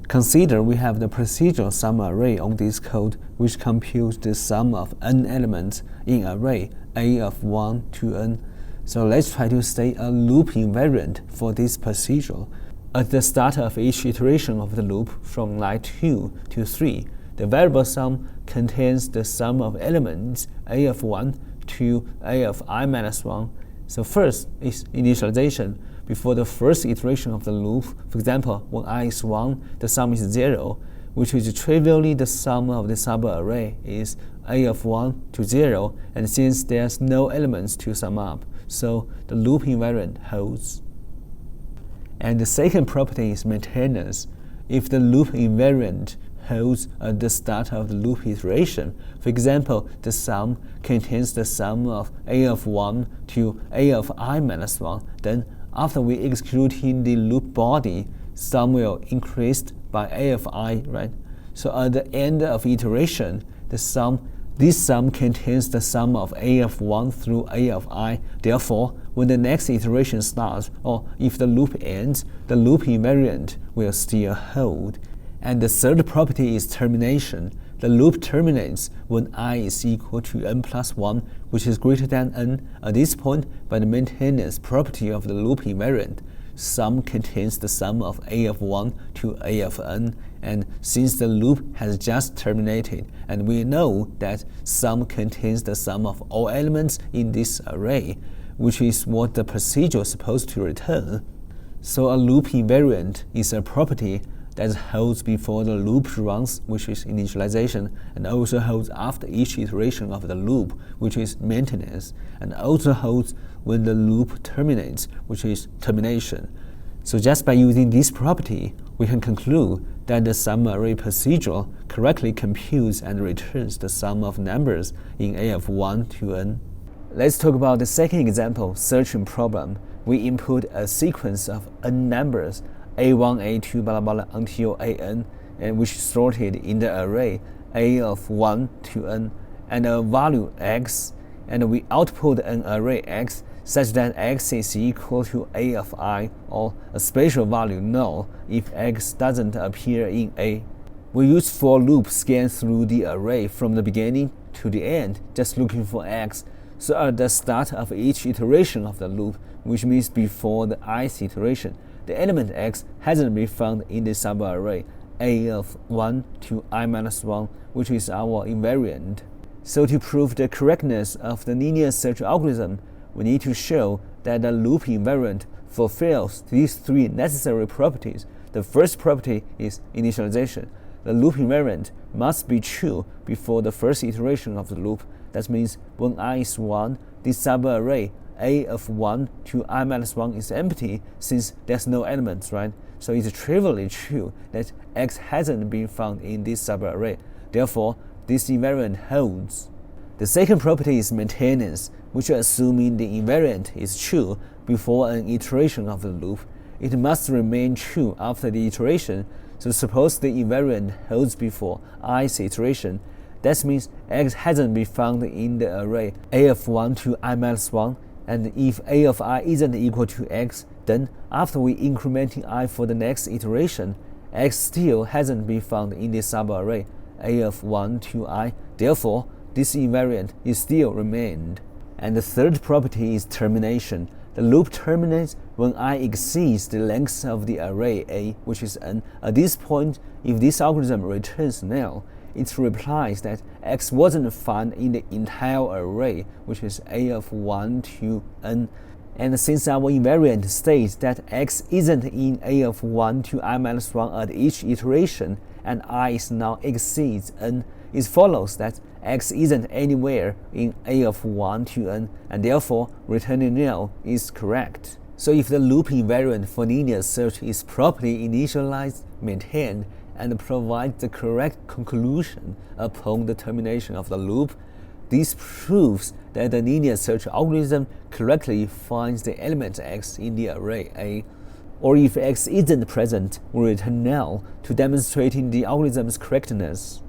Consider we have the procedural sum array on this code, which computes the sum of n elements in array a of 1 to n. So let's try to state a loop invariant for this procedure. At the start of each iteration of the loop from line 2 to 3, the variable sum contains the sum of elements a of 1 to a of I minus 1. So first is initialization. Before the first iteration of the loop, for example, when I is 1, the sum is 0, which is trivially the sum of the sub-array is a of 1 to 0, and since there's no elements to sum up, so the loop invariant holds. And the second property is maintenance. If the loop invariant holds at the start of the loop iteration, for example, the sum contains the sum of a of 1 to a of I minus 1, then after we executing the loop body, sum will increase by a of I, right? So at the end of iteration, this sum contains the sum of a of 1 through a of I. Therefore, when the next iteration starts, or if the loop ends, the loop invariant will still hold. And the third property is termination. The loop terminates when I is equal to n plus 1, which is greater than n. At this point, by the maintenance property of the loop invariant, sum contains the sum of a of 1 to a of n. And since the loop has just terminated, and we know that sum contains the sum of all elements in this array, which is what the procedure is supposed to return, so a loop invariant is a property that holds before the loop runs, which is initialization, and also holds after each iteration of the loop, which is maintenance, and also holds when the loop terminates, which is termination. So just by using this property, we can conclude that the SUM-ARRAY procedure correctly computes and returns the sum of numbers in a of 1 to n. Let's talk about the second example, searching problem. We input a sequence of n numbers, a1, a2, blah, blah, blah, until an, and which is sorted in the array a of 1 to n, and a value x, and we output an array x such that x is equal to a of I, or a special value null if x doesn't appear in a. We use for loop scan through the array from the beginning to the end, just looking for x. So at the start of each iteration of the loop, which means before the ith iteration, the element x hasn't been found in the sub-array a of 1 to I minus 1, which is our invariant. So to prove the correctness of the linear search algorithm, we need to show that the loop invariant fulfills these three necessary properties. The first property is initialization. The loop invariant must be true before the first iteration of the loop. That means when I is 1, the sub-array a of 1 to I minus 1 is empty since there's no elements, right? So it's trivially true that x hasn't been found in this sub-array. Therefore, this invariant holds. The second property is maintenance, which assuming the invariant is true before an iteration of the loop, it must remain true after the iteration. So suppose the invariant holds before ith iteration. That means x hasn't been found in the array a of 1 to I minus 1, and if a of I isn't equal to x, then after we incrementing I for the next iteration, x still hasn't been found in the sub-array a of 1 to I. Therefore, this invariant is still remained. And the third property is termination. The loop terminates when I exceeds the length of the array a, which is n. At this point, if this algorithm returns null, it replies that x wasn't found in the entire array, which is a of 1 to n. And since our invariant states that x isn't in a of 1 to I minus 1 at each iteration, and I is now exceeds n, it follows that x isn't anywhere in a of 1 to n, and therefore returning null is correct. So if the loop invariant for linear search is properly initialized, maintained, and provides the correct conclusion upon the termination of the loop, this proves that the linear search algorithm correctly finds the element x in the array a. Or if x isn't present, we return null to demonstrating the algorithm's correctness.